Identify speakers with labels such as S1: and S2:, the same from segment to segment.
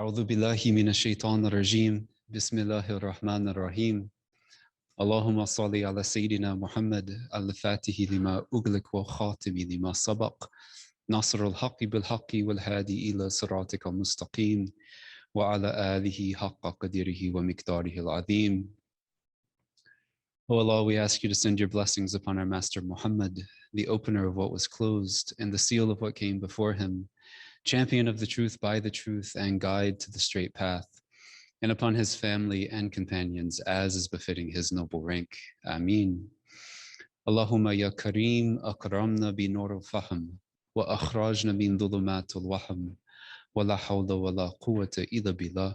S1: أعوذ بالله من الشيطان الرجيم بسم الله الرحمن الرحيم اللهم صل على سيدنا محمد الفاتح لما أغلق والخاتم لما سبق ناصر الحق بالحق والهادي إلى صراطك المستقيم وعلى آله حق قدره ومقداره العظيم. O Allah, we ask you to send your blessings upon our Master Muhammad, the opener of what was closed and the seal of what came before him, champion of the truth by the truth and guide to the straight path, and upon his family and companions as is befitting his noble rank. Ameen. Allahumma ya Kareem akramna bi nur al-fahm wa akhrajna min dhulumat al-wahm wa la hawla wa la quwwata illa billah.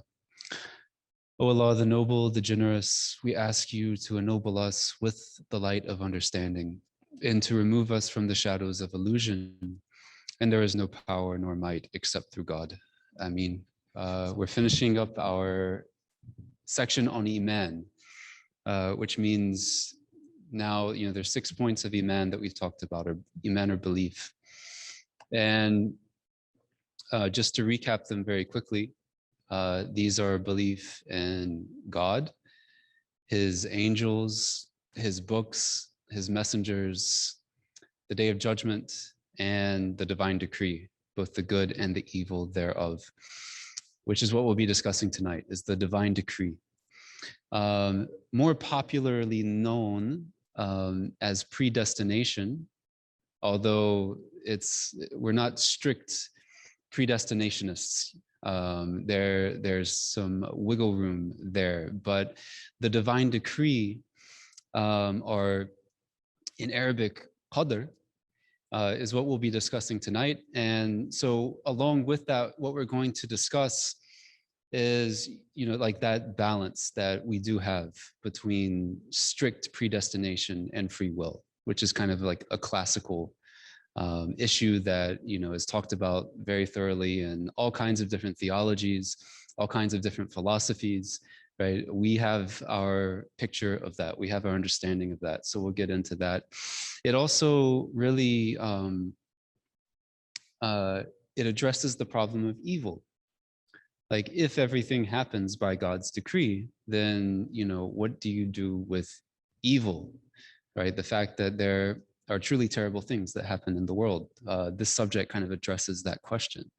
S1: O Allah, the noble, the generous, we ask you to ennoble us with the light of understanding and to remove us from the shadows of illusion. And there is no power nor might except through God. Ameen. We're finishing up our section on Iman, which means now, there's 6 points of Iman that we've talked about, or Iman or belief. And just to recap them very quickly, these are belief in God, his angels, his books, his messengers, the day of judgment, and the divine decree, both the good and the evil thereof, which is what we'll be discussing tonight, is the divine decree. More popularly known as predestination, although we're not strict predestinationists. There's some wiggle room there, but the divine decree, or in Arabic, qadr, is what we'll be discussing tonight. And so along with that, what we're going to discuss is, like that balance that we do have between strict predestination and free will, which is kind of like a classical issue that, is talked about very thoroughly in all kinds of different theologies, all kinds of different philosophies, right? We have our picture of that. We have our understanding of that. So we'll get into that. It also really, it addresses the problem of evil. Like, if everything happens by God's decree, then, what do you do with evil, right? The fact that there are truly terrible things that happen in the world. This subject kind of addresses that question.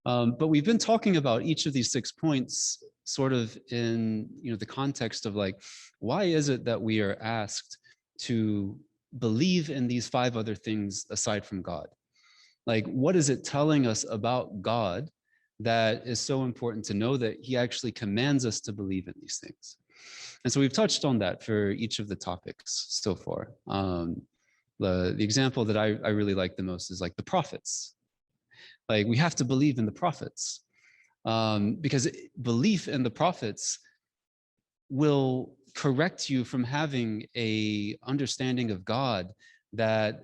S1: But we've been talking about each of these 6 points sort of in the context of like, why is it that we are asked to believe in these 5 other things aside from God? Like, what is it telling us about God that is so important to know that he actually commands us to believe in these things? And so we've touched on that for each of the topics so far. The example that I really like the most is like the prophets. Like, we have to believe in the prophets because belief in the prophets will correct you from having a understanding of God that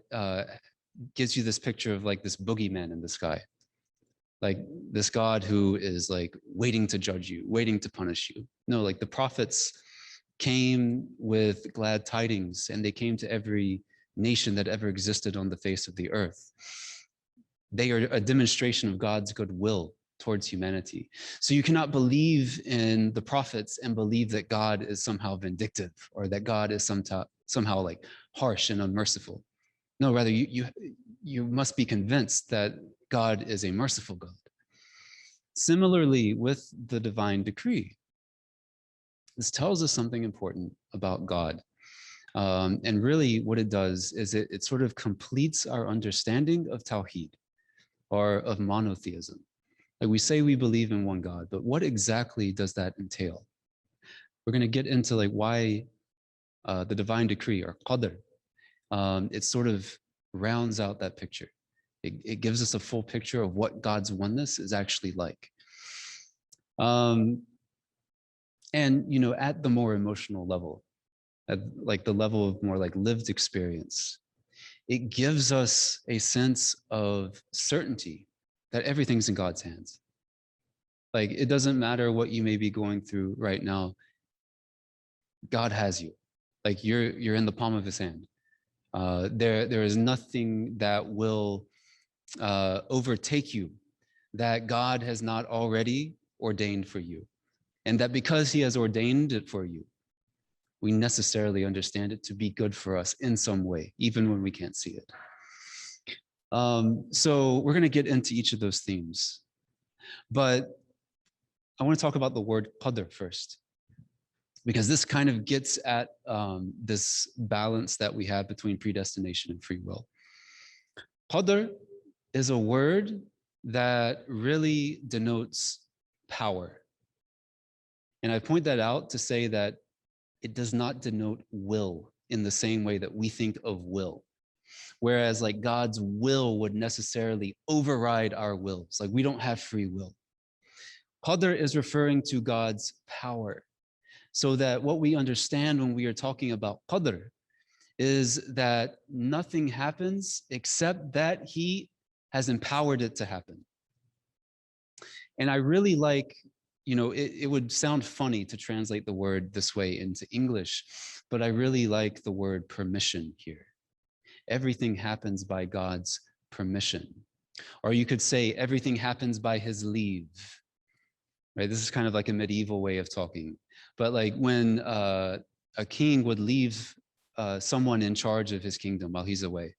S1: gives you this picture of like this boogeyman in the sky. Like this God who is like waiting to judge you, waiting to punish you. No, like the prophets came with glad tidings, and they came to every nation that ever existed on the face of the earth. They are a demonstration of God's goodwill towards humanity. So you cannot believe in the prophets and believe that God is somehow vindictive, or that God is somehow like harsh and unmerciful. No, rather you must be convinced that God is a merciful God. Similarly with the divine decree, this tells us something important about God. And really what it does is it sort of completes our understanding of Tawheed, or of monotheism. Like, we say we believe in one God, but what exactly does that entail? We're going to get into like why the divine decree, or qadr, it sort of rounds out that picture. It gives us a full picture of what God's oneness is actually like. And, at the more emotional level, at like the level of more like lived experience, it gives us a sense of certainty that everything's in God's hands. Like, it doesn't matter what you may be going through right now. God has you. Like, you're in the palm of his hand. There is nothing that will overtake you that God has not already ordained for you. And that because he has ordained it for you, we necessarily understand it to be good for us in some way, even when we can't see it. So we're going to get into each of those themes. But I want to talk about the word qadr first, because this kind of gets at this balance that we have between predestination and free will. Qadr is a word that really denotes power. And I point that out to say that it does not denote will in the same way that we think of will. Whereas like God's will would necessarily override our wills. Like we don't have free will. Qadr is referring to God's power. So that what we understand when we are talking about qadr is that nothing happens except that he has empowered it to happen. And I really like, it would sound funny to translate the word this way into English, but I really like the word permission here. Everything happens by God's permission. Or you could say everything happens by his leave, right? This is kind of like a medieval way of talking. But like when a king would leave someone in charge of his kingdom while he's away.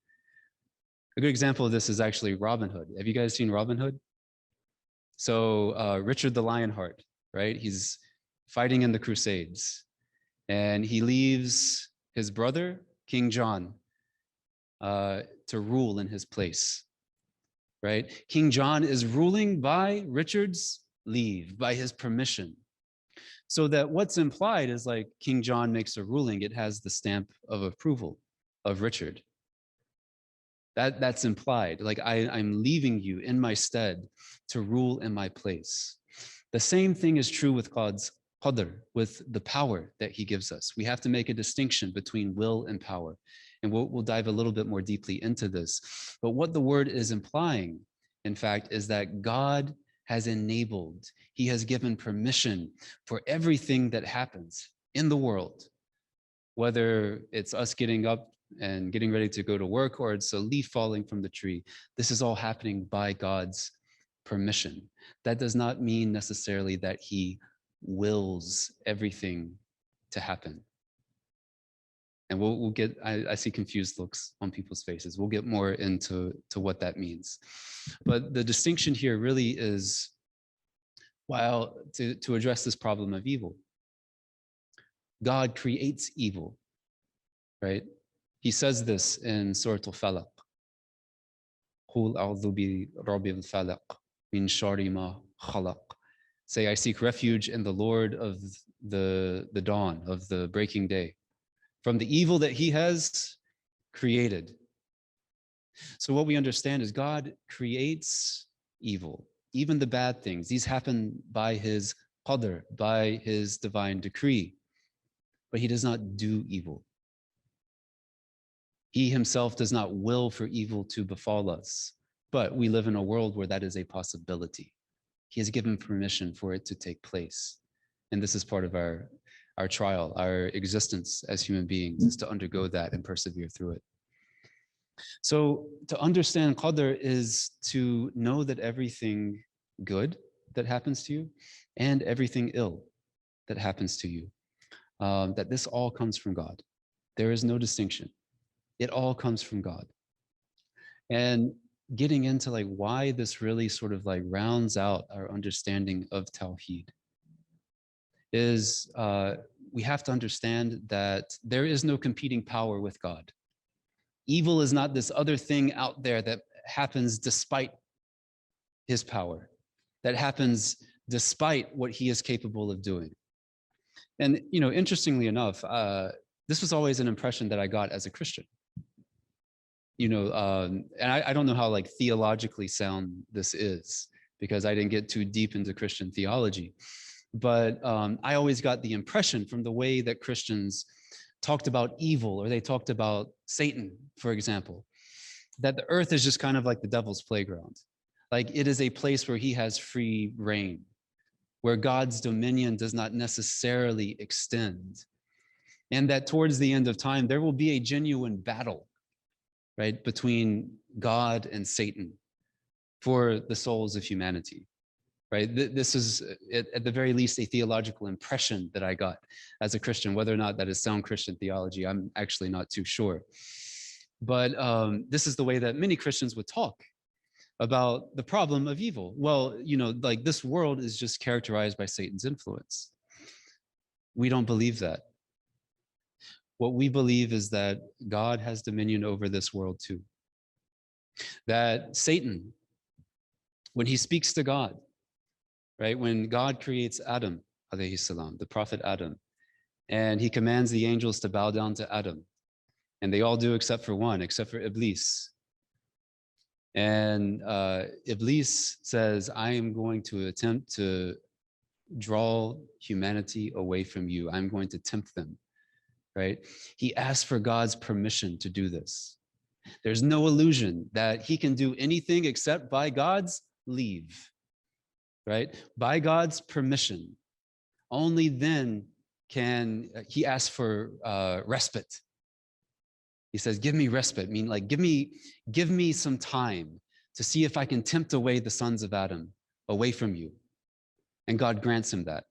S1: A good example of this is actually Robin Hood. Have you guys seen Robin Hood? So Richard the Lionheart, right? He's fighting in the Crusades. And he leaves his brother, King John, to rule in his place, right? King John is ruling by Richard's leave, by his permission. So that what's implied is like King John makes a ruling, it has the stamp of approval of Richard. That's implied, like I'm leaving you in my stead to rule in my place. The same thing is true with God's qadr, with the power that he gives us. We have to make a distinction between will and power. And we'll dive a little bit more deeply into this. But what the word is implying, in fact, is that God has enabled, he has given permission for everything that happens in the world, whether it's us getting up and getting ready to go to work or it's a leaf falling from the tree. This is all happening by God's permission. That does not mean necessarily that he wills everything to happen. And we'll get, I see confused looks on people's faces. We'll get more into what that means. But the distinction here really is, while to address this problem of evil, God creates evil, right? He says this in Surah Al-Falaq. قُلْ أَعُوذُ بِرَبِّ الْفَلَقِ مِنْ شَرِّ مَا خَلَقَ. Say, I seek refuge in the Lord of the dawn, of the breaking day, from the evil that he has created. So what we understand is God creates evil, even the bad things. These happen by his qadr, by his divine decree, but he does not do evil. He himself does not will for evil to befall us, but we live in a world where that is a possibility. He has given permission for it to take place. And this is part of our trial, our existence as human beings, is to undergo that and persevere through it. So to understand qadr is to know that everything good that happens to you and everything ill that happens to you, that this all comes from God. There is no distinction. It all comes from God. And getting into like why this really sort of like rounds out our understanding of Tawheed is we have to understand that there is no competing power with God. Evil is not this other thing out there that happens despite his power, that happens despite what he is capable of doing. And, interestingly enough, this was always an impression that I got as a Christian. And I don't know how like theologically sound this is, because I didn't get too deep into Christian theology. But I always got the impression from the way that Christians talked about evil, or they talked about Satan, for example, that the earth is just kind of like the devil's playground. Like it is a place where he has free reign, where God's dominion does not necessarily extend. And that towards the end of time, there will be a genuine battle, right, between God and Satan for the souls of humanity, right? This is at the very least a theological impression that I got as a Christian. Whether or not that is sound Christian theology, I'm actually not too sure. But this is the way that many Christians would talk about the problem of evil. Well, like this world is just characterized by Satan's influence. We don't believe that. What we believe is that God has dominion over this world too. That Satan, when he speaks to God, right? When God creates Adam, alayhi salam, the prophet Adam, and he commands the angels to bow down to Adam, and they all do except for one, except for Iblis. And Iblis says, I am going to attempt to draw humanity away from you. I'm going to tempt them, right? He asked for God's permission to do this. There's no illusion that he can do anything except by God's leave, right? By God's permission. Only then can he ask for respite. He says, give me respite, mean like give me some time to see if I can tempt away the sons of Adam away from you. And God grants him that.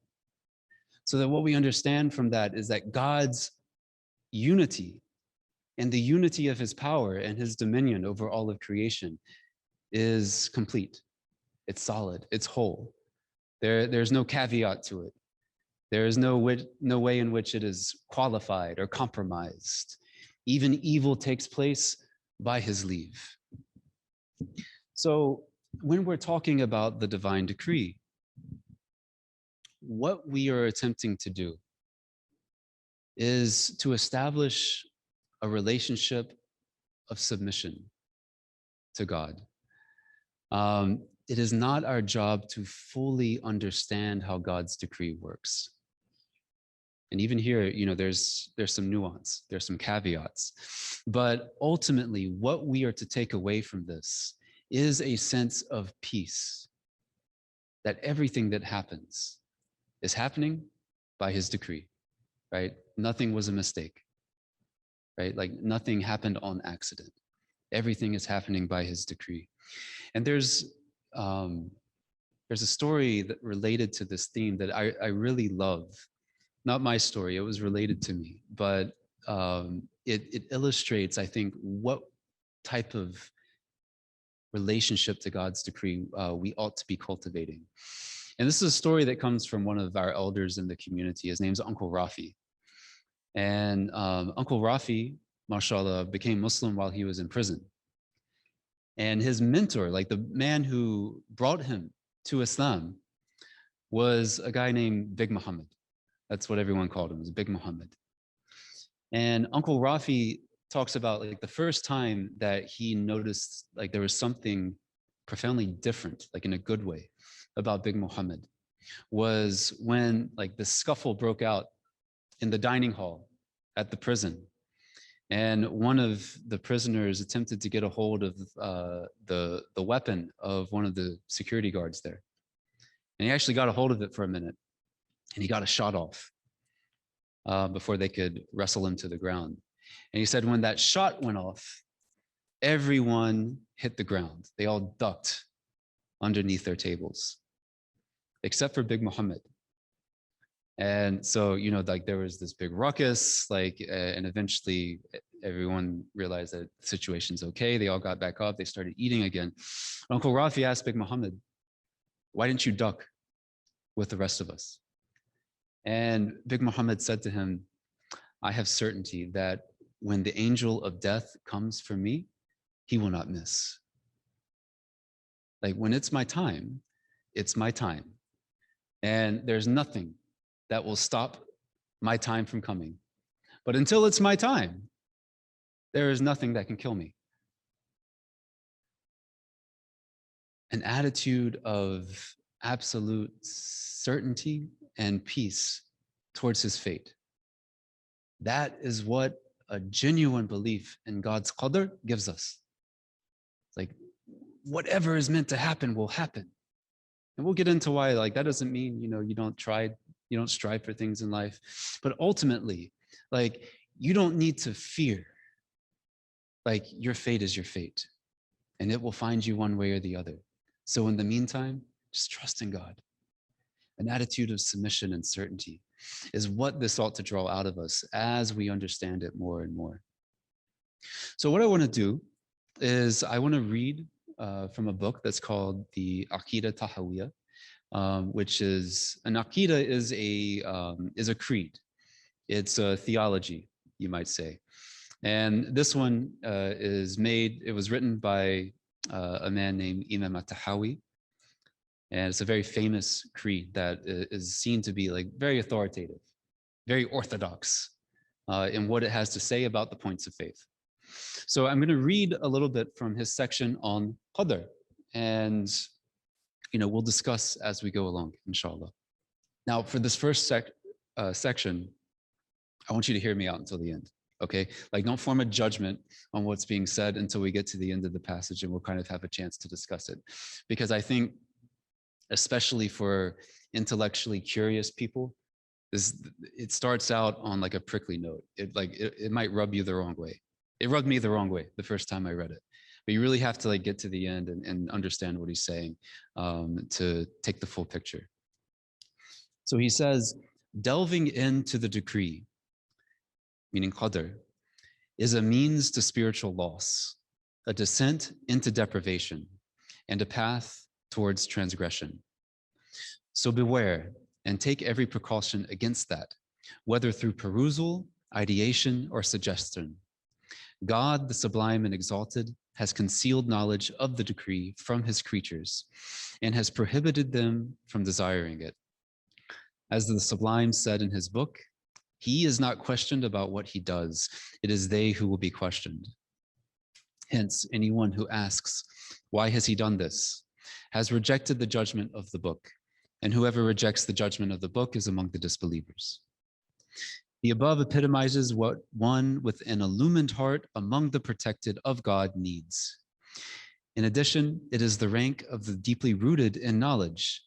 S1: So that what we understand from that is that God's unity and the unity of his power and his dominion over all of creation is complete. It's solid, it's whole. There's no caveat to it. There is no way in which it is qualified or compromised. Even evil takes place by his leave. So when we're talking about the divine decree, what we are attempting to do is to establish a relationship of submission to God. It is not our job to fully understand how God's decree works. And even here, there's some nuance, there's some caveats. But ultimately, what we are to take away from this is a sense of peace, that everything that happens is happening by his decree, right? Nothing was a mistake, right? Like nothing happened on accident. Everything is happening by his decree. And there's a story that related to this theme that I really love. Not my story, it was related to me, but it illustrates, I think, what type of relationship to God's decree we ought to be cultivating. And this is a story that comes from one of our elders in the community. His name's Uncle Rafi. And Uncle Rafi, mashallah, became Muslim while he was in prison. And his mentor, like the man who brought him to Islam, was a guy named Big Muhammad. That's what everyone called him, was Big Muhammad. And Uncle Rafi talks about like the first time that he noticed like there was something profoundly different, like in a good way, about Big Muhammad, was when like the scuffle broke out in the dining hall at the prison. And one of the prisoners attempted to get a hold of the weapon of one of the security guards there. And he actually got a hold of it for a minute. And he got a shot off before they could wrestle him to the ground. And he said when that shot went off, everyone hit the ground. They all ducked underneath their tables, except for Big Muhammad. And so, like there was this big ruckus, and eventually everyone realized that the situation's okay. They all got back up. They started eating again. Uncle Rafi asked Big Muhammad, why didn't you duck with the rest of us? And Big Muhammad said to him, I have certainty that when the angel of death comes for me, he will not miss. Like when it's my time, it's my time. And there's nothing that will stop my time from coming. But until it's my time, there is nothing that can kill me. An attitude of absolute certainty and peace towards his fate. That is what a genuine belief in God's qadr gives us. It's like whatever is meant to happen will happen. And we'll get into why, like that doesn't mean, you don't strive for things in life. But ultimately, like you don't need to fear. Like your fate is your fate. And it will find you one way or the other. So in the meantime, Just trust in God. An attitude of submission and certainty is what this ought to draw out of us as we understand it more and more. So what I want to do is I want to read from a book that's called the Aqidah Tahawiyah, which is an Aqidah is a creed. It's a theology, you might say. And this one it was written by a man named Imam at-Tahawi. And it's a very famous creed that is seen to be like very authoritative, very orthodox in what it has to say about the points of faith. So I'm going to read a little bit from his section on Qadr, and we'll discuss as we go along, inshallah. Now, for this first section, I want you to hear me out until the end, okay? Like, don't form a judgment on what's being said until we get to the end of the passage, and we'll kind of have a chance to discuss it. Because I think, especially for intellectually curious people, it starts out on like a prickly note. It might rub you the wrong way. It rubbed me the wrong way the first time I read it. But you really have to like get to the end and understand what he's saying to take the full picture. So he says, delving into the decree, meaning Qadr, is a means to spiritual loss, a descent into deprivation, and a path towards transgression. So beware and take every precaution against that, whether through perusal, ideation, or suggestion. God, the sublime and exalted, has concealed knowledge of the decree from his creatures and has prohibited them from desiring it. As the sublime said in his book, he is not questioned about what he does. It is they who will be questioned. Hence, anyone who asks, why has he done this, has rejected the judgment of the book, and whoever rejects the judgment of the book is among the disbelievers. The above epitomizes what one with an illumined heart among the protected of God needs. In addition, it is the rank of the deeply rooted in knowledge,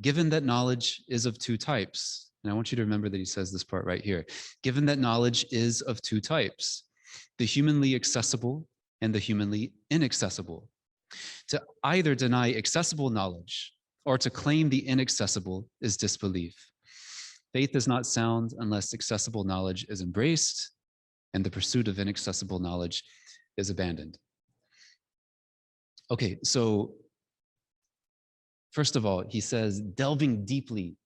S1: given that knowledge is of two types. And I want you to remember that he says this part right here. Given that knowledge is of two types, the humanly accessible and the humanly inaccessible. To either deny accessible knowledge or to claim the inaccessible is disbelief. Faith is not sound unless accessible knowledge is embraced and the pursuit of inaccessible knowledge is abandoned. Okay, so first of all, he says delving deeply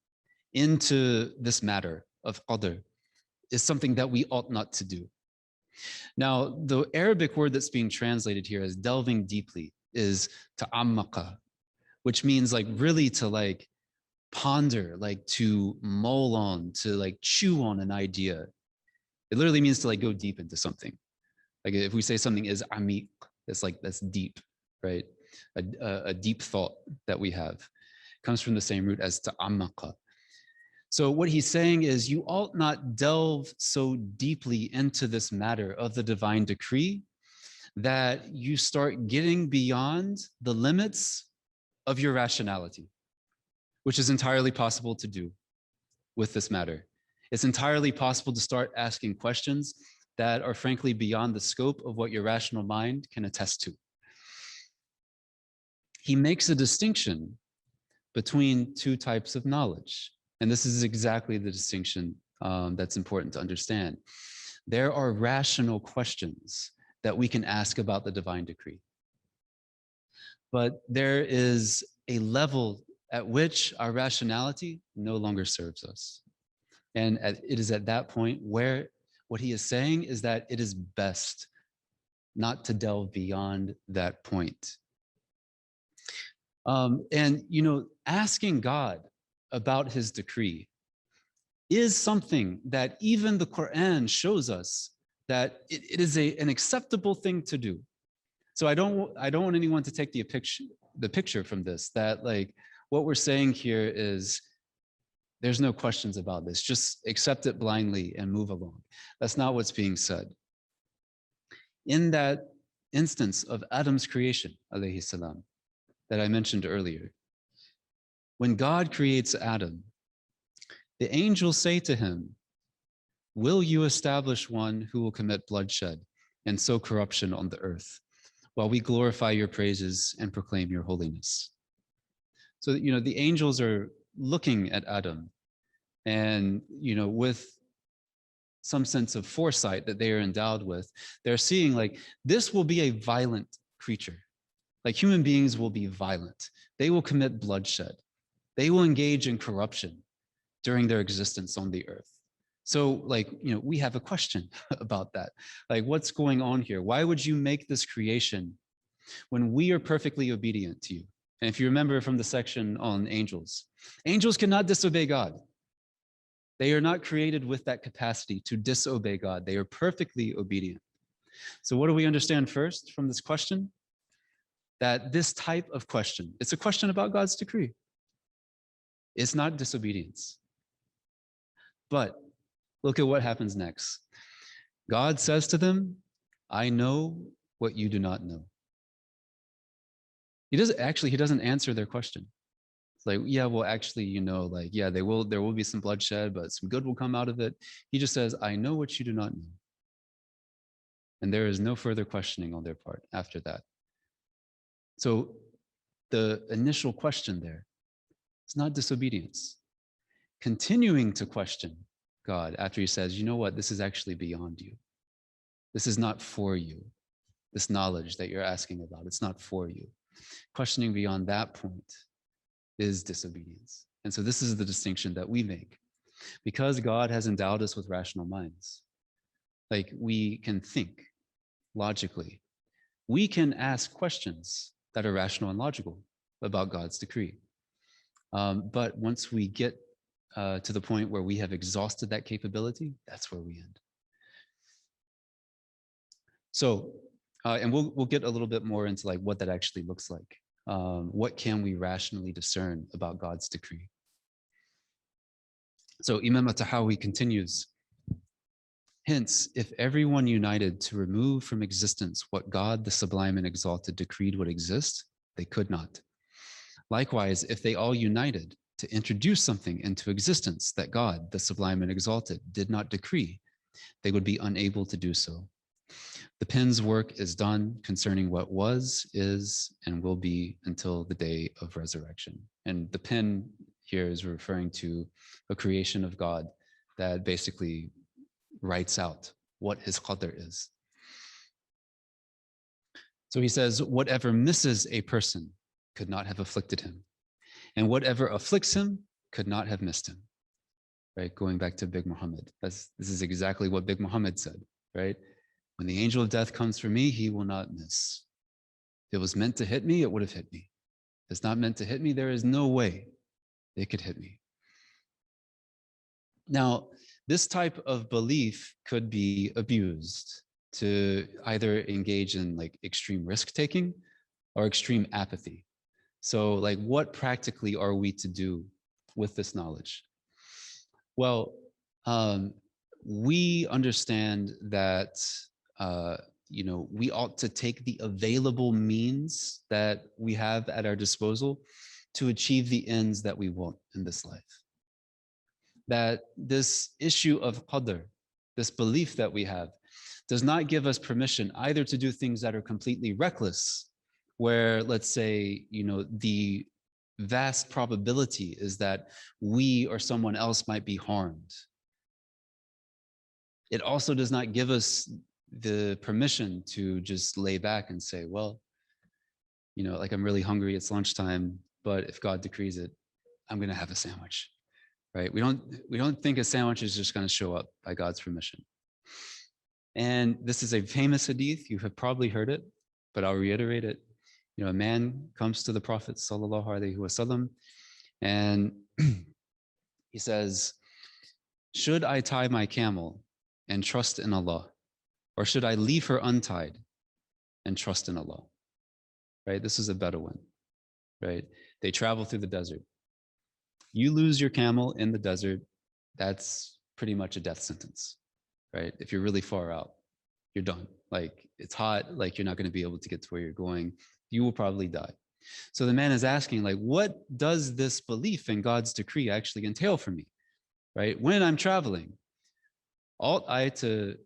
S1: into this matter of Qadr is something that we ought not to do. Now, the Arabic word that's being translated here as delving deeply is ta'ammaqa, which means like really to like ponder, like to mull on, to like chew on an idea. It literally means to like go deep into something. Like if we say something is amiq, that's deep, right? A deep thought that we have comes from the same root as ta'ammaqa. So what he's saying is you ought not delve so deeply into this matter of the divine decree that you start getting beyond the limits of your rationality, which is entirely possible to do with this matter. It's entirely possible to start asking questions that are frankly beyond the scope of what your rational mind can attest to. He makes a distinction between two types of knowledge. And this is exactly the distinction that's important to understand. There are rational questions that we can ask about the divine decree. But there is a level at which our rationality no longer serves us. And it is at that point where what he is saying is that it is best not to delve beyond that point. And, asking God about his decree is something that even the Quran shows us that it is an acceptable thing to do. So I don't want anyone to take the picture from this, that like what we're saying here is there's no questions about this. Just accept it blindly and move along. That's not what's being said. In that instance of Adam's creation, alayhi salam, that I mentioned earlier, when God creates Adam, the angels say to him, will you establish one who will commit bloodshed and sow corruption on the earth, while we glorify your praises and proclaim your holiness? So, the angels are looking at Adam and, with some sense of foresight that they are endowed with, they're seeing like this will be a violent creature. Like human beings will be violent. They will commit bloodshed. They will engage in corruption during their existence on the earth. So like, we have a question about that. Like what's going on here? Why would you make this creation when we are perfectly obedient to you? And if you remember from the section on angels, angels cannot disobey God. They are not created with that capacity to disobey God. They are perfectly obedient. So what do we understand first from this question? That this type of question, it's a question about God's decree. It's not disobedience. But look at what happens next. God says to them, I know what you do not know. He doesn't answer their question. It's like, yeah, well, actually, there will be some bloodshed, but some good will come out of it. He just says, I know what you do not know. And there is no further questioning on their part after that. So the initial question there, it's not disobedience. Continuing to question God after he says, you know what, this is actually beyond you. This is not for you. This knowledge that you're asking about, it's not for you. Questioning beyond that point is disobedience. And so this is the distinction that we make. Because God has endowed us with rational minds, like we can think logically, we can ask questions that are rational and logical about God's decree. But once we get to the point where we have exhausted that capability, that's where we end. So, and we'll get a little bit more into like what that actually looks like. What can we rationally discern about God's decree? So Imam At-Tahawi continues, hence, if everyone united to remove from existence what God the Sublime and Exalted decreed would exist, they could not. Likewise, if they all united to introduce something into existence that God the Sublime and Exalted did not decree, they would be unable to do so. The pen's work is done concerning what was, is, and will be until the day of resurrection. And the pen here is referring to a creation of God that basically writes out what his qadr is. So he says, whatever misses a person could not have afflicted him, and whatever afflicts him could not have missed him. Right? Going back to Big Muhammad. This is exactly what Big Muhammad said, right? When the angel of death comes for me, he will not miss. If it was meant to hit me, it would have hit me. If it's not meant to hit me, there is no way it could hit me. Now, this type of belief could be abused to either engage in like extreme risk taking or extreme apathy. So like what practically are we to do with this knowledge? Well, we understand that we ought to take the available means that we have at our disposal to achieve the ends that we want in this life. That this issue of qadr, this belief that we have, does not give us permission either to do things that are completely reckless, where let's say, the vast probability is that we or someone else might be harmed. It also does not give us the permission to just lay back and say, well, like I'm really hungry, it's lunchtime, but if God decrees it, I'm going to have a sandwich, right? We don't think a sandwich is just going to show up by God's permission. And this is a famous hadith. You have probably heard it, but I'll reiterate it. A man comes to the Prophet sallallahu alaihi wasallam, and he says, should I tie my camel and trust in Allah, or should I leave her untied and trust in Allah? Right? This is a Bedouin, right? They travel through the desert. You lose your camel in the desert, that's pretty much a death sentence, right? If you're really far out, you're done. Like it's hot, like you're not going to be able to get to where you're going. You will probably die. So the man is asking, like, what does this belief in God's decree actually entail for me, right? When I'm traveling, ought I to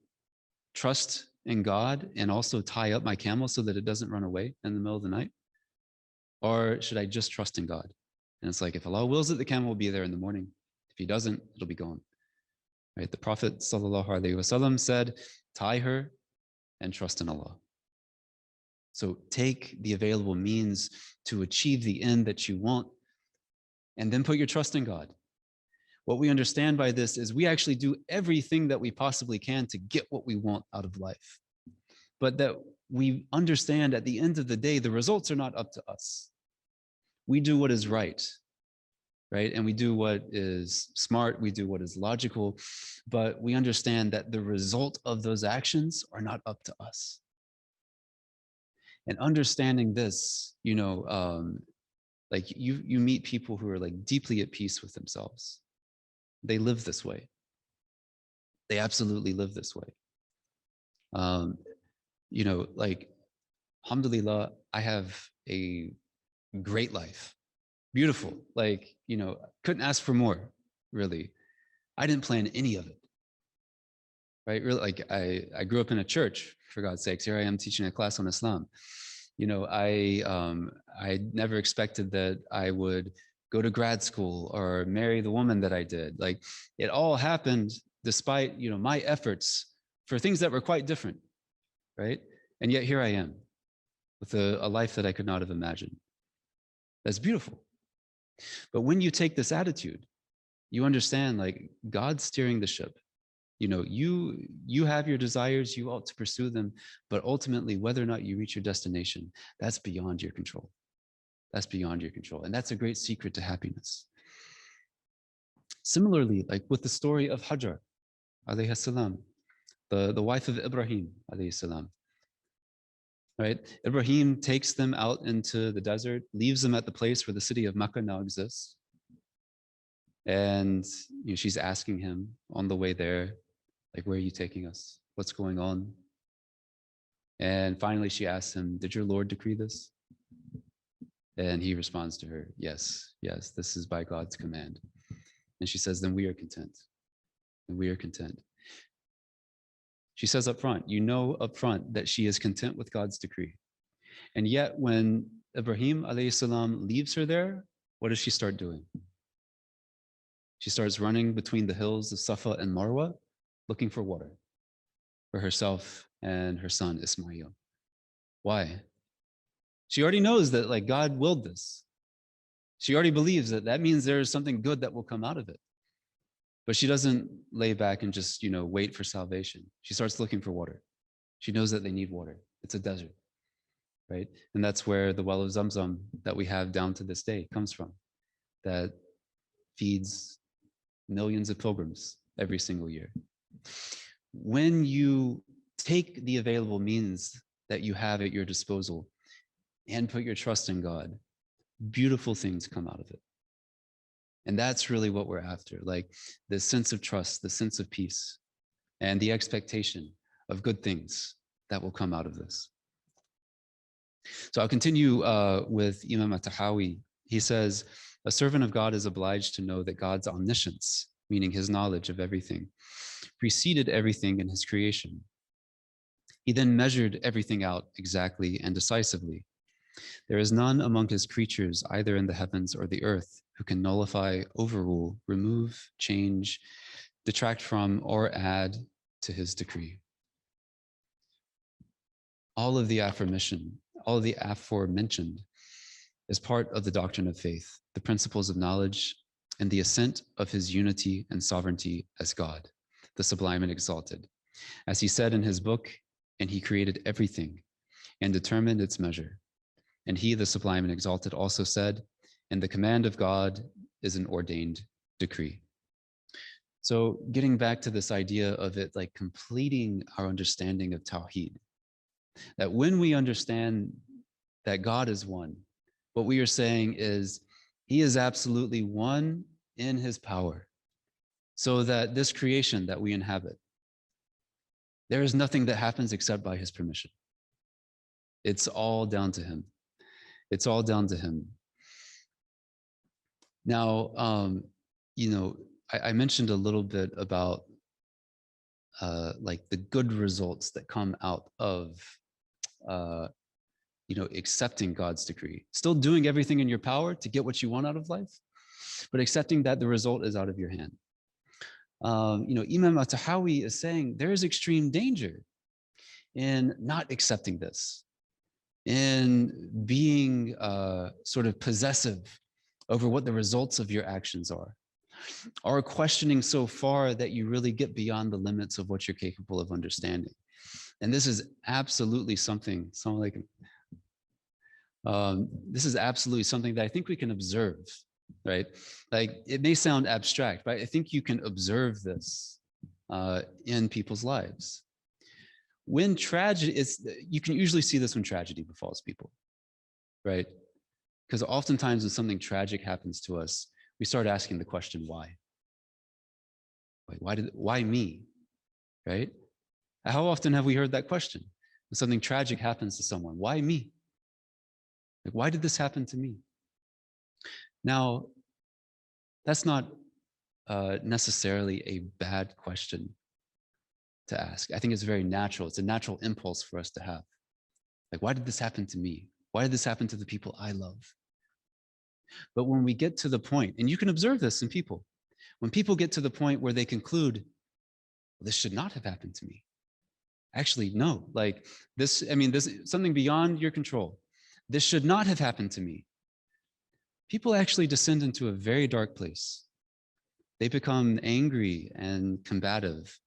S1: trust in God and also tie up my camel so that it doesn't run away in the middle of the night? Or should I just trust in God? And it's like, if Allah wills it, the camel will be there in the morning. If he doesn't, it'll be gone. Right? The Prophet ﷺ said, tie her and trust in Allah. So take the available means to achieve the end that you want, and then put your trust in God. What we understand by this is we actually do everything that we possibly can to get what we want out of life. But that we understand at the end of the day, the results are not up to us. We do what is right? And we do what is smart, we do what is logical, but we understand that the result of those actions are not up to us. And understanding this, like you meet people who are like deeply at peace with themselves. They live this way. They absolutely live this way. Like, alhamdulillah, I have a great life. Beautiful. Like, couldn't ask for more, really. I didn't plan any of it. Right? Really, like I grew up in a church, for God's sakes. Here I am teaching a class on Islam. I never expected that I would go to grad school or marry the woman that I did. Like, it all happened despite, my efforts for things that were quite different, right? And yet here I am with a life that I could not have imagined. That's beautiful. But when you take this attitude, you understand, like, God's steering the ship. You have your desires, you ought to pursue them, but ultimately, whether or not you reach your destination, that's beyond your control. That's beyond your control. And that's a great secret to happiness. Similarly, like with the story of Hajar, alayhi salam, the wife of Ibrahim, alayhi salam. Right? Ibrahim takes them out into the desert, leaves them at the place where the city of Makkah now exists. And she's asking him on the way there, like, where are you taking us? What's going on? And finally she asks him, did your Lord decree this? And he responds to her, yes, this is by God's command. And she says, then we are content. And we are content. She says up front, up front that she is content with God's decree. And yet when Ibrahim alayhi salam leaves her there, what does she start doing? She starts running between the hills of Safa and Marwa, looking for water for herself and her son Ismail. Why? She already knows that, like, God willed this. She already believes that means there is something good that will come out of it. But she doesn't lay back and just, wait for salvation. She starts looking for water. She knows that they need water. It's a desert, right? And that's where the well of Zamzam that we have down to this day comes from, that feeds millions of pilgrims every single year. When you take the available means that you have at your disposal and put your trust in God, beautiful things come out of it. And that's really what we're after, like the sense of trust, the sense of peace, and the expectation of good things that will come out of this. So I'll continue with Imam at-Tahawi. He says, a servant of God is obliged to know that God's omniscience, meaning his knowledge of everything, preceded everything in his creation. He then measured everything out exactly and decisively. There is none among his creatures, either in the heavens or the earth, who can nullify, overrule, remove, change, detract from, or add to his decree. All of the aforementioned is part of the doctrine of faith, the principles of knowledge, and the assent of his unity and sovereignty as God, the sublime and exalted. As he said in his book, and he created everything and determined its measure. And he, the sublime and exalted, also said, and the command of God is an ordained decree. So getting back to this idea of it, like completing our understanding of Tawheed, that when we understand that God is one, what we are saying is he is absolutely one in his power, so that this creation that we inhabit, there is nothing that happens except by his permission. It's all down to him. It's all down to him. Now, I mentioned a little bit about like the good results that come out of accepting God's decree, still doing everything in your power to get what you want out of life, but accepting that the result is out of your hand. Imam At-Tahawi is saying there is extreme danger in not accepting this, in being sort of possessive over what the results of your actions are, or questioning so far that you really get beyond the limits of what you're capable of understanding. And this is absolutely something this is absolutely something that I think we can observe, right? Like, it may sound abstract, but I think you can observe this in people's lives. When tragedy is, you can usually see this when tragedy befalls people, right? Because oftentimes when something tragic happens to us, we start asking the question, why? Why me, right? How often have we heard that question? When something tragic happens to someone, why me? Like, why did this happen to me? Now, that's not necessarily a bad question to ask. I think it's very natural. It's a natural impulse for us to have. Like, why did this happen to me? Why did this happen to the people I love? But when we get to the point, and you can observe this in people, when people get to the point where they conclude, this should not have happened to me. Actually, no, like this is something beyond your control. This should not have happened to me. People actually descend into a very dark place. They become angry and combative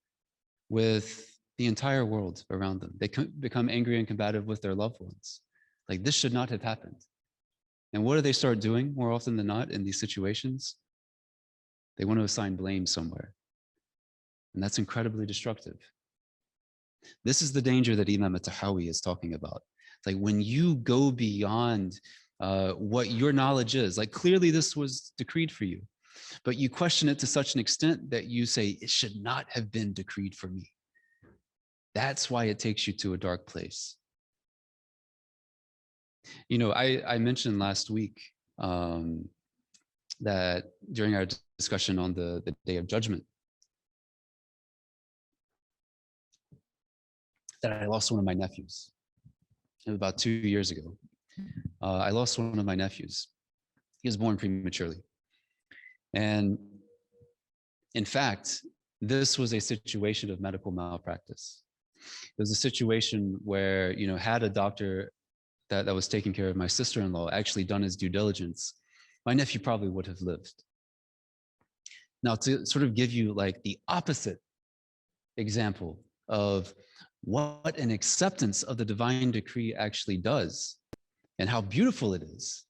S1: with the entire world around them. They become angry and combative with their loved ones. Like, this should not have happened. And what do they start doing more often than not in these situations? They want to assign blame somewhere. And that's incredibly destructive. This is the danger that Imam At-Tahawi is talking about. It's like, when you go beyond what your knowledge is, like, clearly this was decreed for you, but you question it to such an extent that you say, it should not have been decreed for me. That's why it takes you to a dark place. I mentioned last week that during our discussion on the Day of Judgment, that I lost one of my nephews. About 2 years ago, I lost one of my nephews. He was born prematurely. And in fact, this was a situation of medical malpractice. It was a situation where, had a doctor that was taking care of my sister-in-law actually done his due diligence, my nephew probably would have lived. Now, to sort of give you like the opposite example of what an acceptance of the divine decree actually does and how beautiful it is,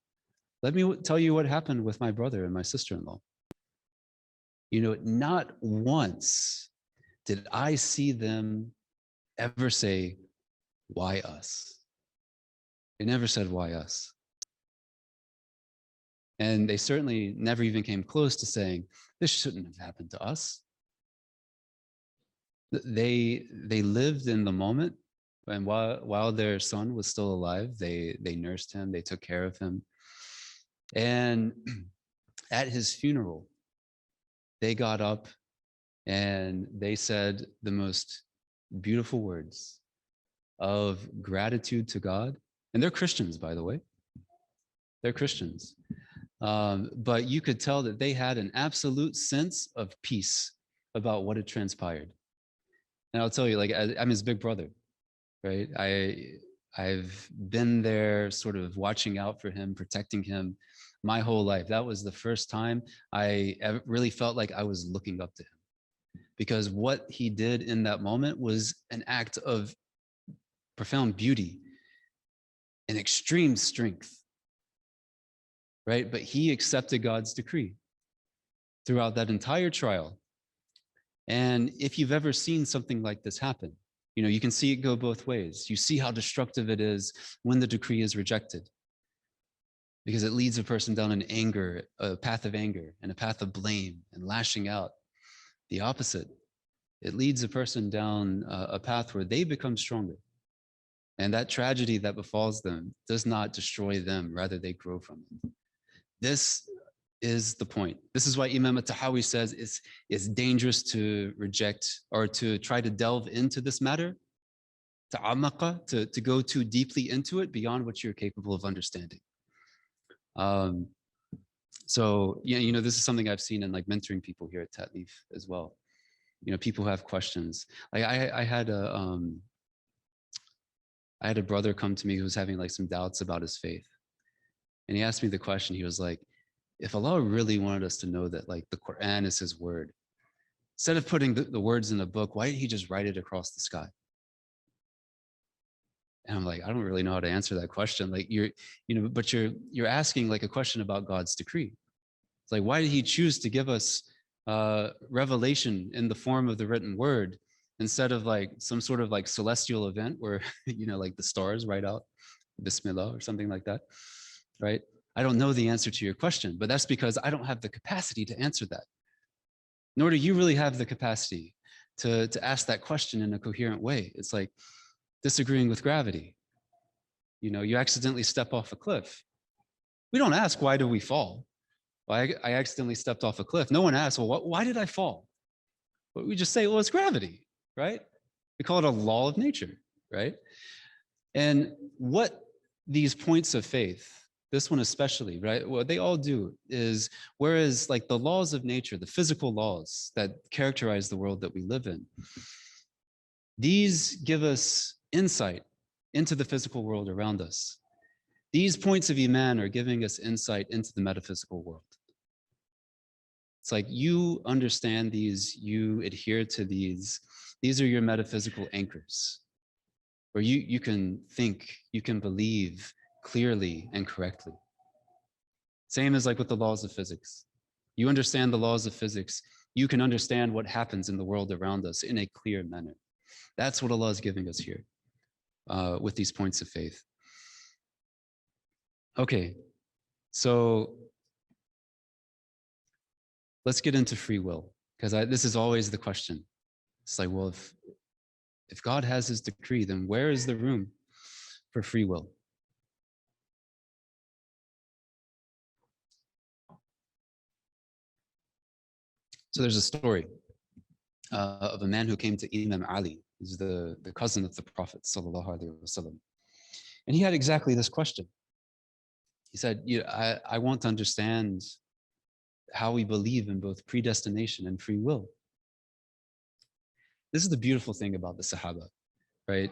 S1: let me tell you what happened with my brother and my sister-in-law. Not once did I see them ever say, why us? They never said, why us? And they certainly never even came close to saying, this shouldn't have happened to us. They lived in the moment, and while their son was still alive, they nursed him, they took care of him. And at his funeral, they got up and they said the most beautiful words of gratitude to God. And they're Christians, by the way. They're Christians. But you could tell that they had an absolute sense of peace about what had transpired. And I'll tell you, like, I'm his big brother, right? I've been there sort of watching out for him, protecting him my whole life. That was the first time I really felt like I was looking up to him, because what he did in that moment was an act of profound beauty and extreme strength, right? But he accepted God's decree throughout that entire trial. And if you've ever seen something like this happen, you can see it go both ways. You see how destructive it is when the decree is rejected, because it leads a person down an anger, a path of anger and a path of blame and lashing out. The opposite, it leads a person down a path where they become stronger. And that tragedy that befalls them does not destroy them, rather they grow from it. This is the point. This is why Imam At-Tahawi says it's dangerous to reject or to try to delve into this matter to go too deeply into it beyond what you're capable of understanding. So yeah, this is something I've seen in like mentoring people here at Tatlif as well. People who have questions. Like I had a brother come to me who was having like some doubts about his faith. And he asked me the question. He was like, if Allah really wanted us to know that like the Quran is his word, instead of putting the words in a book, why didn't he just write it across the sky? And I'm like, I don't really know how to answer that question. Like but you're asking like a question about God's decree. It's like, why did he choose to give us revelation in the form of the written word instead of like some sort of like celestial event where, like the stars write out Bismillah or something like that, right? I don't know the answer to your question, but that's because I don't have the capacity to answer that. Nor do you really have the capacity to ask that question in a coherent way. It's like disagreeing with gravity. You accidentally step off a cliff. We don't ask, why do we fall? Well, I accidentally stepped off a cliff. No one asks, well, why did I fall? But we just say, well, it's gravity, right? We call it a law of nature, right? And what these points of faith, this one especially, right? What they all do is, whereas like the laws of nature, the physical laws that characterize the world that we live in, these give us insight into the physical world around us. These points of Iman are giving us insight into the metaphysical world. It's like you understand these, you adhere to these. These are your metaphysical anchors, where you can think, you can believe clearly and correctly. Same as like with the laws of physics. You understand the laws of physics, you can understand what happens in the world around us in a clear manner. That's what Allah is giving us here with these points of faith. Okay, so let's get into free will, because this is always the question. It's like, well, if God has his decree, then where is the room for free will? So there's a story of a man who came to Imam Ali. He's the cousin of the Prophet sallallahu alaihi wasallam. And he had exactly this question. He said, I want to understand how we believe in both predestination and free will. This is the beautiful thing about the Sahaba, right?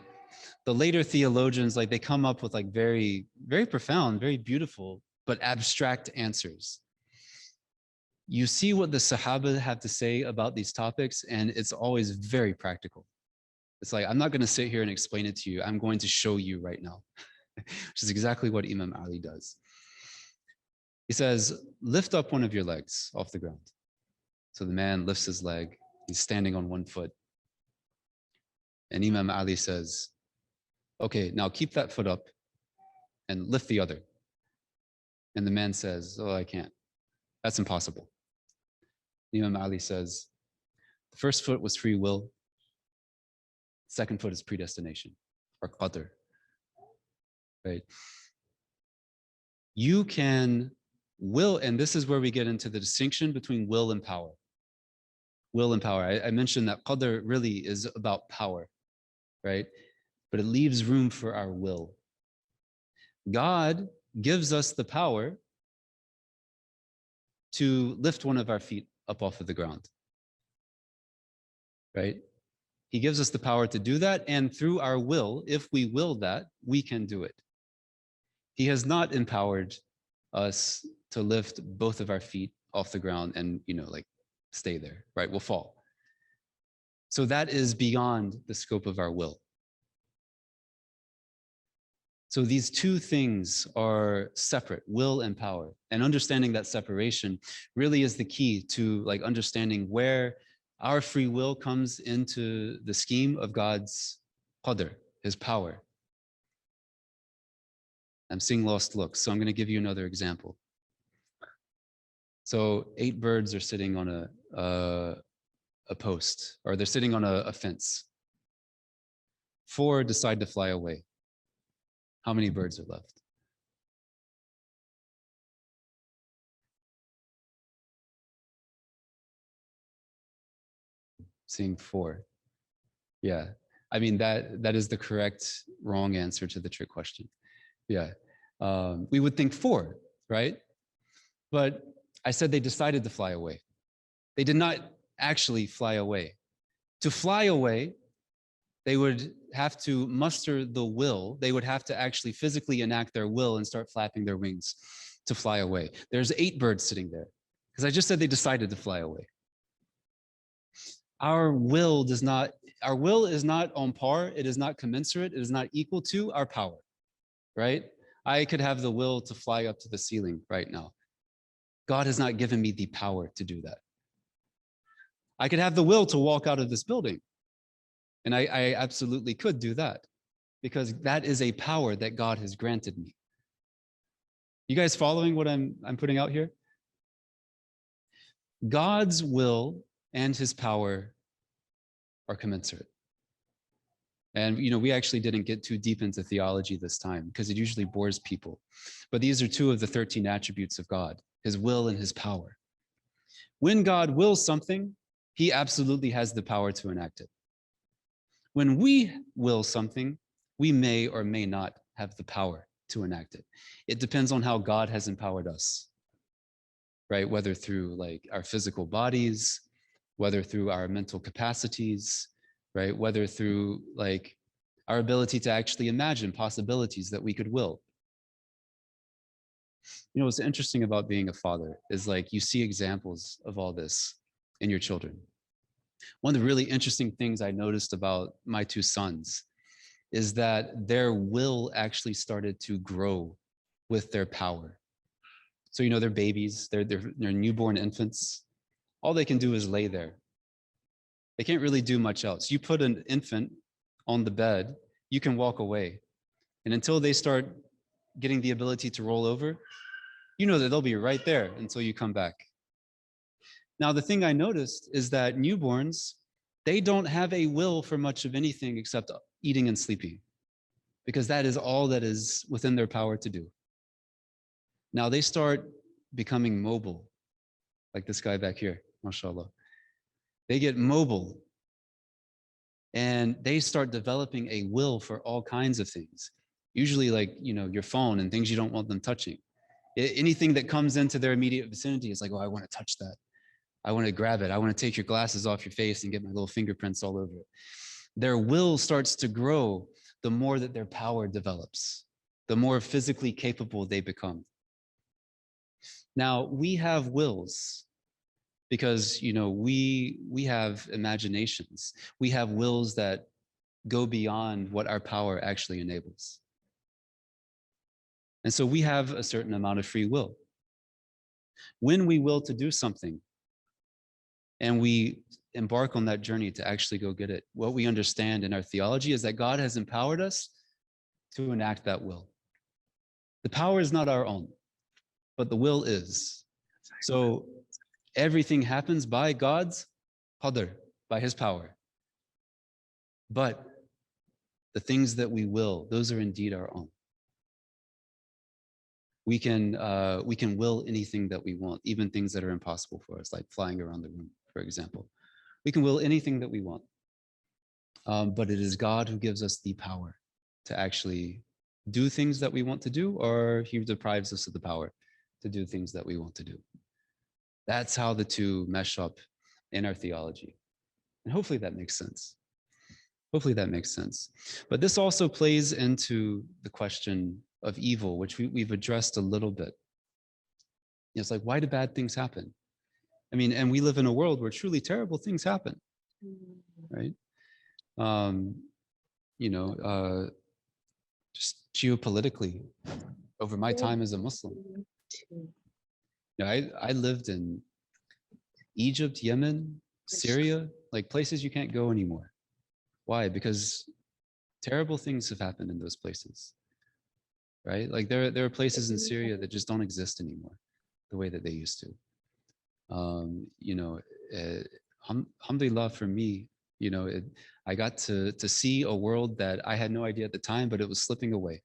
S1: The later theologians, like they come up with like very, very profound, very beautiful, but abstract answers. You see what the Sahaba have to say about these topics, and it's always very practical. It's like, I'm not going to sit here and explain it to you. I'm going to show you right now, which is exactly what Imam Ali does. He says, lift up one of your legs off the ground. So the man lifts his leg. He's standing on one foot. And Imam Ali says, okay, now keep that foot up and lift the other. And the man says, oh, I can't. That's impossible. Imam Ali says, the first foot was free will. Second foot is predestination, or qadr, right? You can will, and this is where we get into the distinction between will and power. Will and power. I mentioned that qadr really is about power, right? But it leaves room for our will. God gives us the power to lift one of our feet up off of the ground, right? He gives us the power to do that, and through our will, if we will that, we can do it. He has not empowered us to lift both of our feet off the ground and, like stay there, right? We'll fall. So that is beyond the scope of our will. So these two things are separate, will and power. And understanding that separation really is the key to like understanding where our free will comes into the scheme of God's qadr, his power. I'm seeing lost looks, so I'm going to give you another example. So 8 birds are sitting on a post, or they're sitting on a fence. 4 decide to fly away. How many birds are left? Seeing 4. Yeah. I mean, that is the correct wrong answer to the trick question. Yeah. We would think 4, right? But I said they decided to fly away. They did not actually fly away. To fly away, they would have to muster the will. They would have to actually physically enact their will and start flapping their wings to fly away. There's 8 birds sitting there because I just said they decided to fly away. Our will is not on par. It is not commensurate. It is not equal to our power, right? I could have the will to fly up to the ceiling right now. God has not given me the power to do that. I could have the will to walk out of this building. And I absolutely could do that because that is a power that God has granted me. You guys following what I'm putting out here? God's will and his power are commensurate. And we actually didn't get too deep into theology this time because it usually bores people. But these are 2 of the 13 attributes of God, his will and his power. When God wills something, he absolutely has the power to enact it. When we will something, we may or may not have the power to enact it. It depends on how God has empowered us, right? Whether through like our physical bodies, whether through our mental capacities, right? Whether through like our ability to actually imagine possibilities that we could will. What's interesting about being a father is like you see examples of all this in your children. One of the really interesting things I noticed about my 2 sons is that their will actually started to grow with their power. So, they're babies, they're newborn infants. All they can do is lay there. They can't really do much else. You put an infant on the bed, you can walk away. And until they start getting the ability to roll over, that they'll be right there until you come back. Now, the thing I noticed is that newborns, they don't have a will for much of anything except eating and sleeping, because that is all that is within their power to do. Now they start becoming mobile, like this guy back here, mashallah. They get mobile and they start developing a will for all kinds of things. Usually like, your phone and things you don't want them touching. Anything that comes into their immediate vicinity is like, oh, I want to touch that. I want to grab it. I want to take your glasses off your face and get my little fingerprints all over it. Their will starts to grow the more that their power develops, the more physically capable they become. Now, we have wills because, we have imaginations. We have wills that go beyond what our power actually enables. And so we have a certain amount of free will. When we will to do something and we embark on that journey to actually go get it, what we understand in our theology is that God has empowered us to enact that will. The power is not our own, but the will is. So everything happens by God's qadr, by his power. But the things that we will, those are indeed our own. We can will anything that we want, even things that are impossible for us, like flying around the room, for example. We can will anything that we want. But it is God who gives us the power to actually do things that we want to do, or he deprives us of the power to do things that we want to do. That's how the 2 mesh up in our theology. And hopefully that makes sense. Hopefully that makes sense. But this also plays into the question of evil, which we've addressed a little bit. It's like, why do bad things happen? I mean, and we live in a world where truly terrible things happen, right? Just geopolitically, over my time as a Muslim. I lived in Egypt, Yemen, Syria, like places you can't go anymore. Why? Because terrible things have happened in those places, right? Like there are places in Syria that just don't exist anymore the way that they used to. Alhamdulillah for me, I got to see a world that I had no idea at the time, but it was slipping away,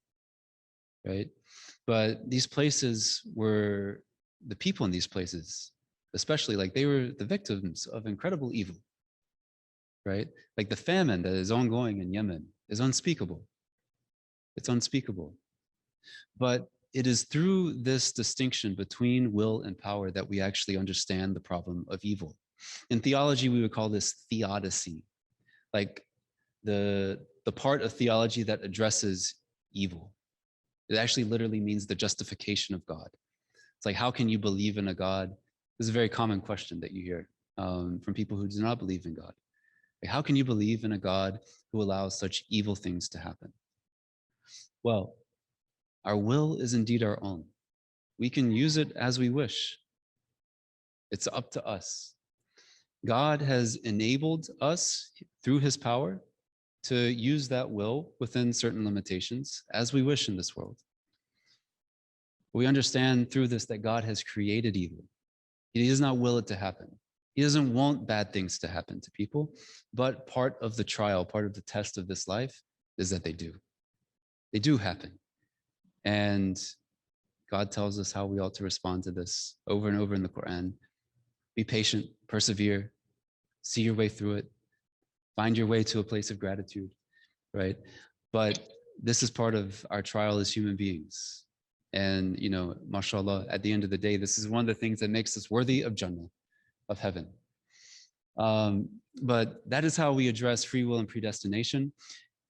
S1: right? But these places were, the people in these places, especially, like they were the victims of incredible evil, right? Like the famine that is ongoing in Yemen is unspeakable. It's unspeakable. But it is through this distinction between will and power that we actually understand the problem of evil. In theology, we would call this theodicy, like the part of theology that addresses evil. It actually literally means the justification of God. It's like, how can you believe in a God? This is a very common question that you hear from people who do not believe in God. Like, how can you believe in a God who allows such evil things to happen? Well, our will is indeed our own. We can use it as we wish. It's up to us. God has enabled us through his power to use that will within certain limitations as we wish in this world. We understand through this that God has created evil. He does not will it to happen. He doesn't want bad things to happen to people, but part of the trial, part of the test of this life is that they do. They do happen. And God tells us how we ought to respond to this over and over in the Quran. Be patient, persevere, see your way through it, find your way to a place of gratitude, right? But this is part of our trial as human beings. And, you know, mashallah, at the end of the day, this is one of the things that makes us worthy of Jannah, of heaven. But that is how we address free will and predestination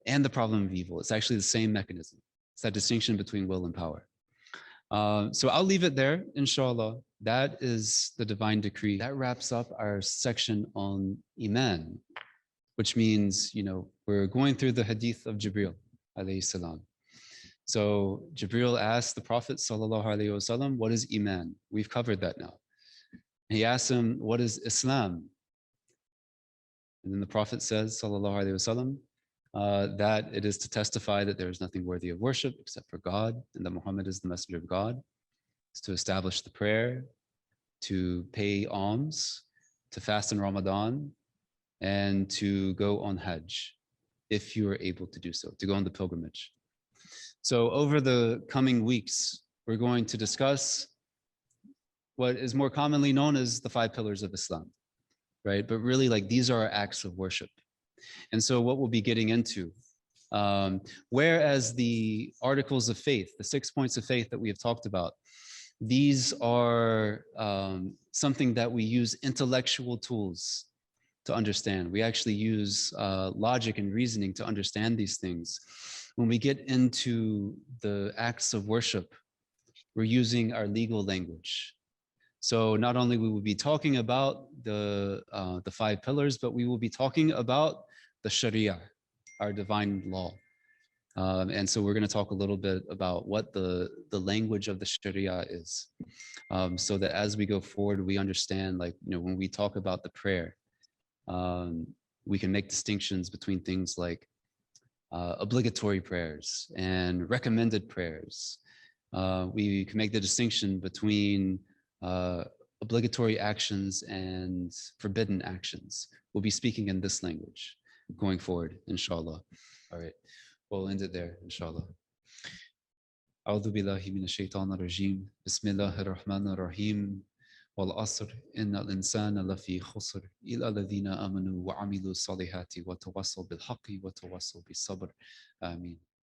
S1: and the problem of evil. It's actually the same mechanism. It's that distinction between will and power. So I'll leave it there, inshallah. That is the divine decree. That wraps up our section on Iman, which means, you know, we're going through the hadith of Jibril, alayhi salam. So Jibril asked the Prophet, sallallahu alayhi wasallam, what is Iman? We've covered that now. He asked him, what is Islam? And then the Prophet says, sallallahu alayhi wasallam, that it is to testify that there is nothing worthy of worship except for God, and that Muhammad is the messenger of God. It's to establish the prayer, to pay alms, to fast in Ramadan, and to go on Hajj, if you are able to do so, to go on the pilgrimage. So over the coming weeks, we're going to discuss what is more commonly known as the 5 pillars of Islam, right? But really, like, these are our acts of worship. And so what we'll be getting into, whereas the articles of faith, the 6 points of faith that we have talked about, these are something that we use intellectual tools to understand. We actually use logic and reasoning to understand these things. When we get into the acts of worship, we're using our legal language. So not only we will be talking about the 5 pillars, but we will be talking about the Sharia, our divine law. And so we're going to talk a little bit about what the language of the Sharia is, so that as we go forward, we understand, like, you know, when we talk about the prayer, we can make distinctions between things like obligatory prayers and recommended prayers. We can make the distinction between obligatory actions and forbidden actions. We'll be speaking in this language going forward, inshallah. All right, we'll end it there, inshallah. أعوذ بالله من الشيطان الرجيم بسم الله الرحمن الرحيم والعصر إن الإنسان لفي خسر إلا الذين آمنوا وعملوا الصالحات وتواصوا بالحق وتواصوا بالصبر آمين